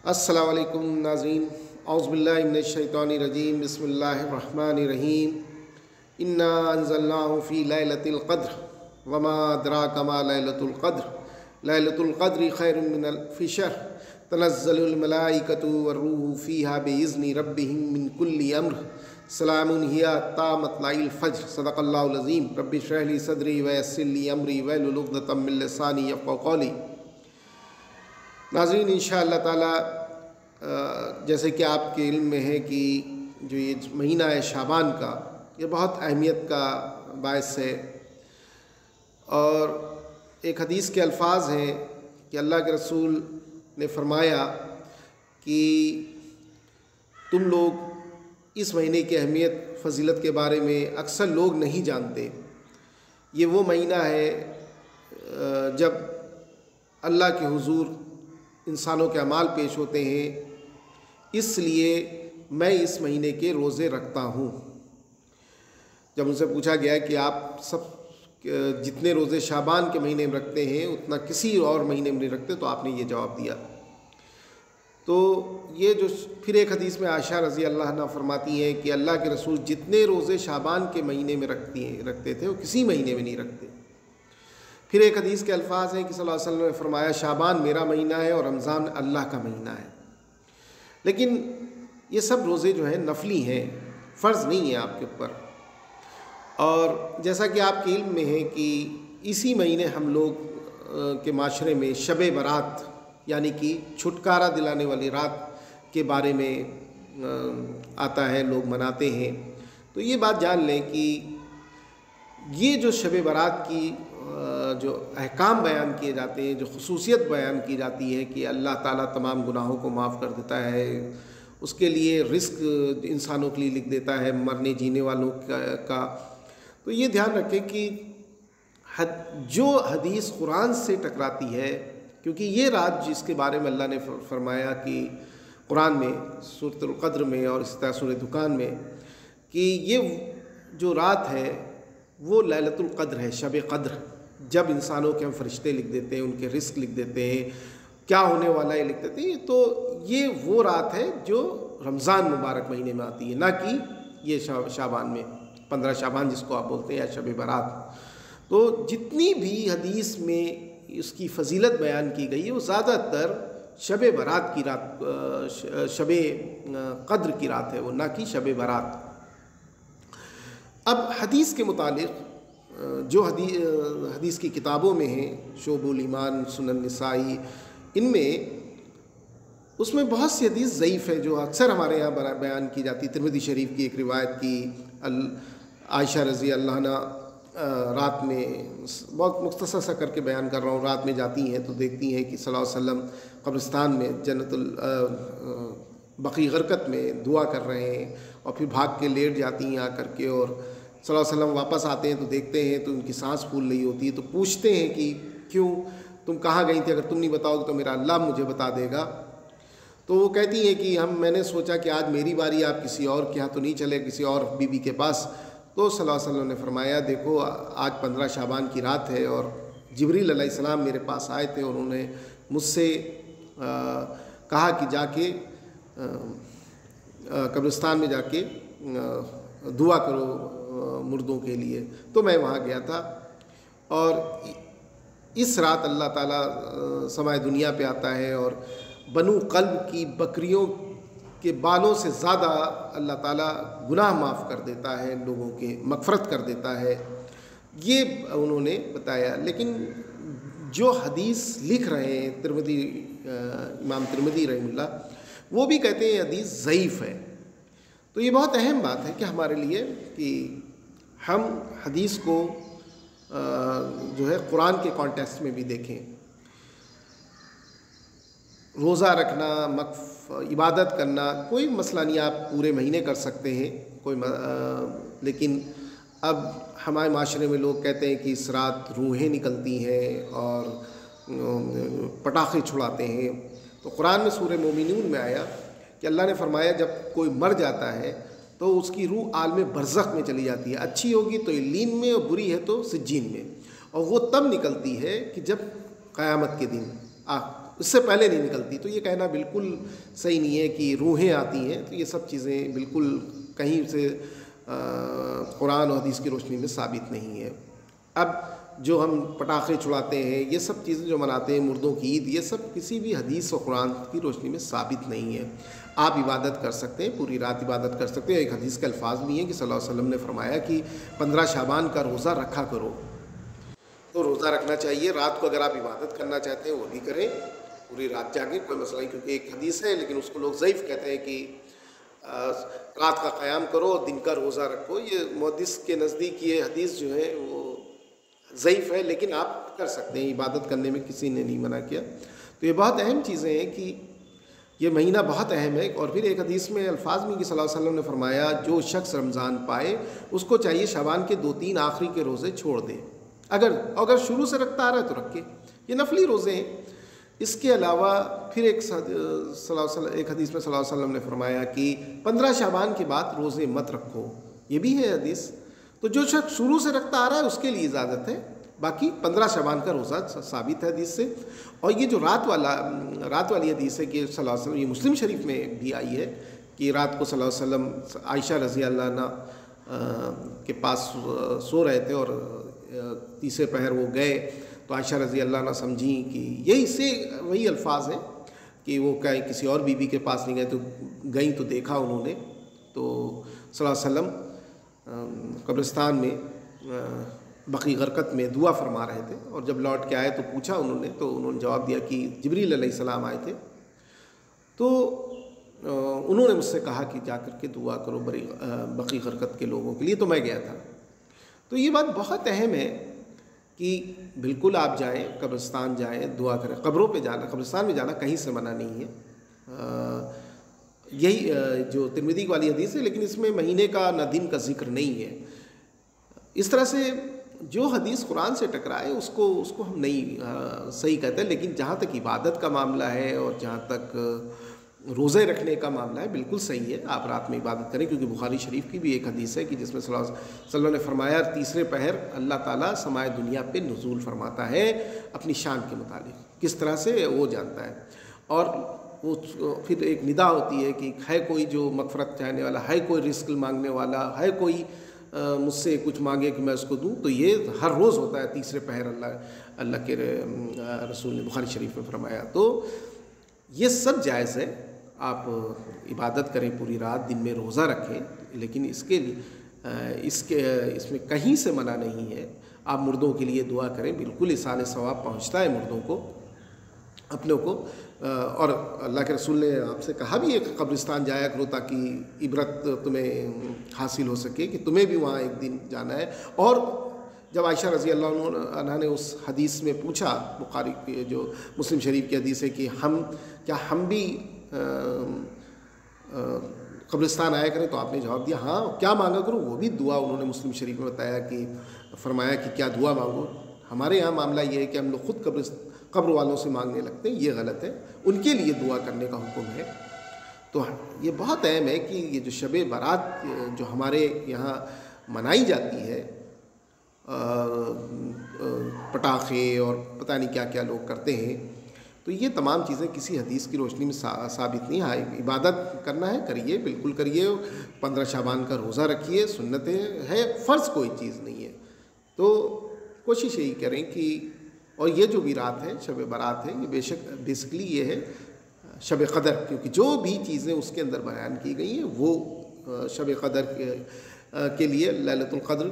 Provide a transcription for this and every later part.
السلام علیکم ناظرین، اعوذ باللہ من الشیطان الرجیم، بسم اللہ الرحمن الرحیم۔ انا انزلناہ فی لیلۃ القدر وما ادراک ما لیلۃ القدر، لیلۃ القدر خیر من الف شہر، تنزل الملائکۃ والروح فیہا باذن ربہم من کل امر، سلام ہی حتی مطلع الفجر۔ صدق اللہ العظیم۔ رب اشرح لی صدری ویسر لی امری واحلل عقدۃ من لسانی یفقہوا قولی۔ ناظرین، انشاءاللہ تعالی جیسے کہ آپ کے علم میں ہے کہ جو یہ مہینہ ہے شعبان کا، یہ بہت اہمیت کا باعث ہے، اور ایک حدیث کے الفاظ ہیں کہ اللہ کے رسول نے فرمایا کہ تم لوگ اس مہینے کی اہمیت فضیلت کے بارے میں اکثر لوگ نہیں جانتے۔ یہ وہ مہینہ ہے جب اللہ کے حضور انسانوں کے اعمال پیش ہوتے ہیں، اس لیے میں اس مہینے کے روزے رکھتا ہوں۔ جب ان سے پوچھا گیا کہ آپ سب جتنے روزے شعبان کے مہینے میں رکھتے ہیں اتنا کسی اور مہینے میں نہیں رکھتے، تو آپ نے یہ جواب دیا۔ تو یہ جو پھر ایک حدیث میں عائشہ رضی اللہ عنہا فرماتی ہیں کہ اللہ کے رسول جتنے روزے شعبان کے مہینے میں رکھتے تھے وہ کسی مہینے میں نہیں رکھتے۔ پھر ایک حدیث کے الفاظ ہیں کہ صلی اللہ علیہ وسلم نے فرمایا شعبان میرا مہینہ ہے اور رمضان اللہ کا مہینہ ہے۔ لیکن یہ سب روزے جو ہیں نفلی ہیں، فرض نہیں ہیں آپ کے اوپر۔ اور جیسا کہ آپ کے علم میں ہے کہ اسی مہینے ہم لوگ کے معاشرے میں شب برات یعنی کہ چھٹکارا دلانے والی رات کے بارے میں آتا ہے، لوگ مناتے ہیں۔ تو یہ بات جان لیں کہ یہ جو شب برات کی جو احکام بیان کیے جاتے ہیں، جو خصوصیت بیان کی جاتی ہے کہ اللہ تعالیٰ تمام گناہوں کو معاف کر دیتا ہے، اس کے لیے رزق انسانوں کے لیے لکھ دیتا ہے، مرنے جینے والوں کا، تو یہ دھیان رکھیں کہ جو حدیث قرآن سے ٹکراتی ہے، کیونکہ یہ رات جس کے بارے میں اللہ نے فرمایا کہ قرآن میں سورۃ القدر میں اور اسی طرح سورۃ دخان میں کہ یہ جو رات ہے وہ لیلۃ القدر ہے، شب قدر، جب انسانوں کے ہم فرشتے لکھ دیتے ہیں، ان کے رزق لکھ دیتے ہیں، کیا ہونے والا ہے لکھ دیتے ہیں۔ تو یہ وہ رات ہے جو رمضان مبارک مہینے میں آتی ہے، نہ کہ یہ شعبان میں 15 شعبان جس کو آپ بولتے ہیں، یا شب برات۔ تو جتنی بھی حدیث میں اس کی فضیلت بیان کی گئی ہے وہ زیادہ تر شب برات کی رات، شب قدر کی رات ہے وہ، نہ کہ شب برات۔ اب حدیث کے متعلق جو حدیث کی کتابوں میں ہیں، شعب الایمان، سنن نسائی، ان میں اس میں بہت سی حدیث ضعیف ہے جو اکثر ہمارے یہاں بیان کی جاتی۔ ترمذی شریف کی ایک روایت کی عائشہ رضی اللہ عنہا رات میں، بہت مختصر سا کر کے بیان کر رہا ہوں، رات میں جاتی ہیں تو دیکھتی ہیں کہ صلی اللہ علیہ وسلم قبرستان میں جنت بقیع غرقت میں دعا کر رہے ہیں، اور پھر بھاگ کے لیٹ جاتی ہیں آ کر کے، اور صلی اللہ علیہ وسلم واپس آتے ہیں تو دیکھتے ہیں تو ان کی سانس پھول رہی ہوتی ہے، تو پوچھتے ہیں کہ کیوں، تم کہاں گئی تھی؟ اگر تم نہیں بتاؤ گے تو میرا اللہ مجھے بتا دے گا۔ تو وہ کہتی ہیں کہ میں نے سوچا کہ آج میری باری، آپ کسی اور کے ہاں تو نہیں چلے، کسی اور بیوی کے پاس۔ تو صلی اللہ علیہ وسلم نے فرمایا دیکھو آج 15 شعبان کی رات ہے، اور جبریل علیہ السلام میرے پاس آئے تھے، اور انہوں نے مجھ سے کہا کہ جا کے قبرستان میں جا کے دعا کرو مردوں کے لیے۔ تو میں وہاں گیا تھا، اور اس رات اللہ تعالیٰ سمائے دنیا پہ آتا ہے، اور بنو قلب کی بکریوں کے بالوں سے زیادہ اللہ تعالیٰ گناہ معاف کر دیتا ہے، لوگوں کے مغفرت کر دیتا ہے، یہ انہوں نے بتایا۔ لیکن جو حدیث لکھ رہے ہیں ترمذی، امام ترمذی رحمہ اللہ، وہ بھی کہتے ہیں حدیث ضعیف ہے۔ تو یہ بہت اہم بات ہے کہ ہمارے لیے کہ ہم حدیث کو جو ہے قرآن کے کانٹیکسٹ میں بھی دیکھیں۔ روزہ رکھنا، عبادت کرنا کوئی مسئلہ نہیں، آپ پورے مہینے کر سکتے ہیں، لیکن اب ہمارے معاشرے میں لوگ کہتے ہیں کہ اس رات روحیں نکلتی ہیں اور پٹاخے چھڑاتے ہیں۔ تو قرآن میں سورہ مومنون میں آیا کہ اللہ نے فرمایا جب کوئی مر جاتا ہے تو اس کی روح عالم برزخ میں چلی جاتی ہے، اچھی ہوگی تو علین میں اور بری ہے تو سجین میں، اور وہ تب نکلتی ہے کہ جب قیامت کے دن اس سے پہلے نہیں نکلتی. تو یہ کہنا بالکل صحیح نہیں ہے کہ روحیں آتی ہیں. تو یہ سب چیزیں بالکل کہیں سے قرآن و حدیث کی روشنی میں ثابت نہیں ہے. اب جو ہم پٹاخے چھڑاتے ہیں، یہ سب چیزیں جو مناتے ہیں، مردوں کی عید، یہ سب کسی بھی حدیث و قرآن کی روشنی میں ثابت نہیں ہے. آپ عبادت کر سکتے ہیں، پوری رات عبادت کر سکتے ہیں. ایک حدیث کے الفاظ بھی ہیں کہ صلی اللہ علیہ وسلم نے فرمایا کہ 15 شعبان کا روزہ رکھا کرو. تو روزہ رکھنا چاہیے. رات کو اگر آپ عبادت کرنا چاہتے ہیں وہ بھی کریں، پوری رات جاگیں، کوئی مسئلہ نہیں. کیونکہ ایک حدیث ہے لیکن اس کو لوگ ضعیف کہتے ہیں کہ رات کا قیام کرو اور دن کا روزہ رکھو. یہ محدث کے نزدیک یہ حدیث جو ہے وہ ضعیف ہے، لیکن آپ کر سکتے ہیں، عبادت کرنے میں کسی نے نہیں منع کیا. تو یہ بہت اہم چیزیں ہیں کہ یہ مہینہ بہت اہم ہے. اور پھر ایک حدیث میں الفاظ میں کہ صلی اللہ علیہ وسلم نے فرمایا جو شخص رمضان پائے اس کو چاہیے شعبان کے 2-3 آخری کے روزے چھوڑ دے. اگر شروع سے رکھتا آ رہا ہے تو رکھے، یہ نفلی روزے ہیں. اس کے علاوہ پھر ایک حدیث میں صلی اللہ علیہ وسلم نے فرمایا کہ 15 شعبان کے بعد روزے مت رکھو. یہ بھی ہے حدیث. تو جو شخص شروع سے رکھتا آ رہا ہے اس کے لیے اجازت ہے. باقی 15 شعبان کا روزہ ثابت ہے حدیث سے. اور یہ جو رات والی حدیث ہے کہ صلی اللہ علیہ وسلم، یہ مسلم شریف میں بھی آئی ہے کہ رات کو صلی اللہ علیہ وسلم عائشہ رضی اللہ عنہ کے پاس سو رہے تھے اور تیسرے پہر وہ گئے تو عائشہ رضی اللہ عنہ سمجھیں کہ یہی سے وہی الفاظ ہیں کہ وہ کسی اور بیوی کے پاس نہیں گئے، تو گئیں تو دیکھا انہوں نے. تو صلی اللہ علیہ وسلم قبرستان میں بقیع غرقت میں دعا فرما رہے تھے، اور جب لوٹ کے آئے تو پوچھا انہوں نے جواب دیا کہ جبریل علیہ السلام آئے تھے. تو انہوں نے مجھ سے کہا کہ جا کر کے دعا کرو بقیع غرقت کے لوگوں کے لیے. تو میں گیا تھا. تو یہ بات بہت اہم ہے کہ بالکل آپ جائیں، قبرستان جائیں، دعا کریں. قبروں پہ جانا، قبرستان میں جانا کہیں سے منع نہیں ہے. یہی جو ترمذی والی حدیث ہے، لیکن اس میں مہینے کا نہ دن کا ذکر نہیں ہے. اس طرح سے جو حدیث قرآن سے ٹکرائے اس کو ہم نہیں صحیح کہتے. لیکن جہاں تک عبادت کا معاملہ ہے اور جہاں تک روزے رکھنے کا معاملہ ہے بالکل صحیح ہے. آپ رات میں عبادت کریں، کیونکہ بخاری شریف کی بھی ایک حدیث ہے کہ جس میں صلی اللہ علیہ وسلم نے فرمایا تیسرے پہر اللہ تعالیٰ سمائے دنیا پہ نزول فرماتا ہے اپنی شان کے مطابق. کس طرح سے وہ جانتا ہے. اور وہ پھر ایک ندا ہوتی ہے کہ ہے کوئی جو مغفرت چاہنے والا، ہے کوئی رزق مانگنے والا، ہے کوئی مجھ سے کچھ مانگے کہ میں اس کو دوں. تو یہ ہر روز ہوتا ہے تیسرے پہر اللہ کے رسول نے بخاری شریف میں فرمایا. تو یہ سب جائز ہے. آپ عبادت کریں پوری رات، دن میں روزہ رکھیں، لیکن اس میں کہیں سے منع نہیں ہے. آپ مردوں کے لیے دعا کریں، بالکل ایصال ثواب پہنچتا ہے مردوں کو، اپنوں کو. اور اللہ کے رسول نے آپ سے کہا بھی ہے کہ قبرستان جایا کرو تاکہ عبرت تمہیں حاصل ہو سکے کہ تمہیں بھی وہاں ایک دن جانا ہے. اور جب عائشہ رضی اللہ عنہ نے اس حدیث میں پوچھا، بخاری کے جو مسلم شریف کی حدیث ہے کہ ہم بھی قبرستان آیا کریں، تو آپ نے جواب دیا ہاں، کیا مانگا کروں. وہ بھی دعا انہوں نے مسلم شریف میں بتایا کہ فرمایا کہ کیا دعا مانگو. ہمارے یہاں معاملہ یہ ہے کہ ہم لوگ خود قبر والوں سے مانگنے لگتے ہیں، یہ غلط ہے. ان کے لیے دعا کرنے کا حکم ہے. تو یہ بہت اہم ہے کہ یہ جو شب برات جو ہمارے یہاں منائی جاتی ہے، پٹاخے اور پتہ نہیں کیا کیا لوگ کرتے ہیں، تو یہ تمام چیزیں کسی حدیث کی روشنی میں ثابت نہیں. ہاں، عبادت کرنا ہے کریے، بالکل کریے. 15 شعبان کا روزہ رکھیے، سنتیں ہے، فرض کوئی چیز نہیں ہے. تو کوشش یہی کریں کہ، اور یہ جو بھی رات ہے شب برات ہے، یہ بیسکلی یہ ہے شب قدر، کیونکہ جو بھی چیزیں اس کے اندر بیان کی گئی ہیں وہ شب قدر کے لیے، لیلۃ القدر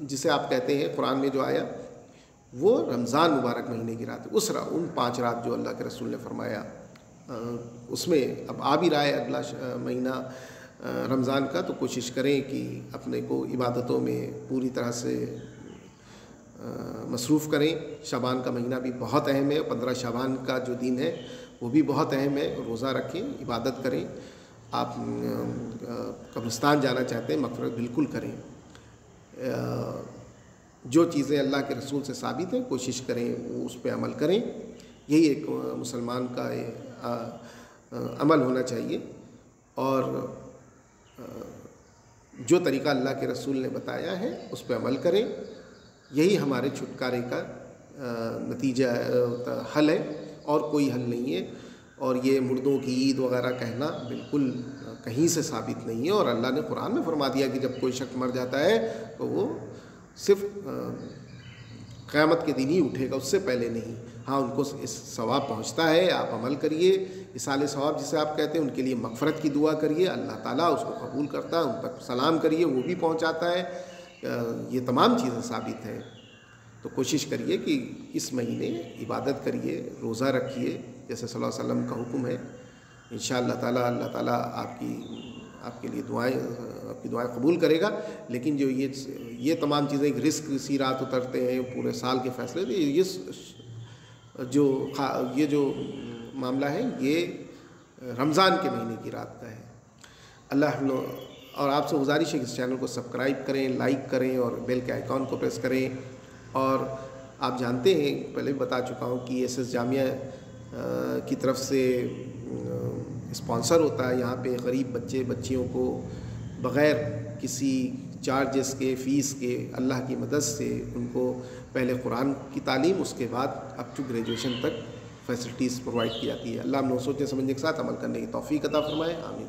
جسے آپ کہتے ہیں قرآن میں جو آیا، وہ رمضان مبارک مہینے کی رات ہے. ان 5 رات جو اللہ کے رسول نے فرمایا، اس میں اب آ بھی رہا ہے اگلا مہینہ رمضان کا. تو کوشش کریں کہ اپنے کو عبادتوں میں پوری طرح سے مصروف کریں. شعبان کا مہینہ بھی بہت اہم ہے. 15 شعبان کا جو دن ہے وہ بھی بہت اہم ہے. روزہ رکھیں، عبادت کریں. آپ قبرستان جانا چاہتے ہیں، مغفرت بالکل کریں. جو چیزیں اللہ کے رسول سے ثابت ہیں کوشش کریں وہ اس پہ عمل کریں. یہی ایک مسلمان کا عمل ہونا چاہیے. اور جو طریقہ اللہ کے رسول نے بتایا ہے اس پہ عمل کریں. یہی ہمارے چھٹکارے کا نتیجہ حل ہے. اور کوئی حل نہیں ہے. اور یہ مردوں کی عید وغیرہ کہنا بالکل کہیں سے ثابت نہیں ہے. اور اللہ نے قرآن میں فرما دیا کہ جب کوئی شخص مر جاتا ہے تو وہ صرف قیامت کے دن ہی اٹھے گا، اس سے پہلے نہیں. ہاں ان کو اس ثواب پہنچتا ہے، آپ عمل کریے، اصال ثواب جسے آپ کہتے ہیں، ان کے لیے مغفرت کی دعا کریے، اللہ تعالیٰ اس کو قبول کرتا ہے. ان تک سلام کریے، وہ بھی پہنچاتا ہے. یہ تمام چیزیں ثابت ہیں. تو کوشش کریے کہ اس مہینے عبادت کریے، روزہ رکھیے جیسے صلی اللہ علیہ وسلم کا حکم ہے. انشاءاللہ تعالیٰ اللہ تعالیٰ آپ کے لیے آپ کی دعائیں قبول کرے گا. لیکن جو یہ تمام چیزیں، ایک رزق اسی رات اترتے ہیں، پورے سال کے فیصلے، یہ جو معاملہ ہے یہ رمضان کے مہینے کی رات کا ہے. اللہ اور آپ سے گزارش ہے کہ اس چینل کو سبسکرائب کریں، لائک کریں اور بیل کے آئیکن کو پریس کریں. اور آپ جانتے ہیں، پہلے بھی بتا چکا ہوں کہ ایس ایس جامعہ کی طرف سے اسپانسر ہوتا ہے. یہاں پہ غریب بچیوں کو بغیر کسی چارجز کے، فیس کے، اللہ کی مدد سے ان کو پہلے قرآن کی تعلیم، اس کے بعد اپ ٹو گریجویشن تک فیسلٹیز پرووائڈ کی جاتی ہے. اللہ ہم لوگ سوچنے سمجھنے کے ساتھ عمل کرنے کی توفیق عطا فرمائے. آمین.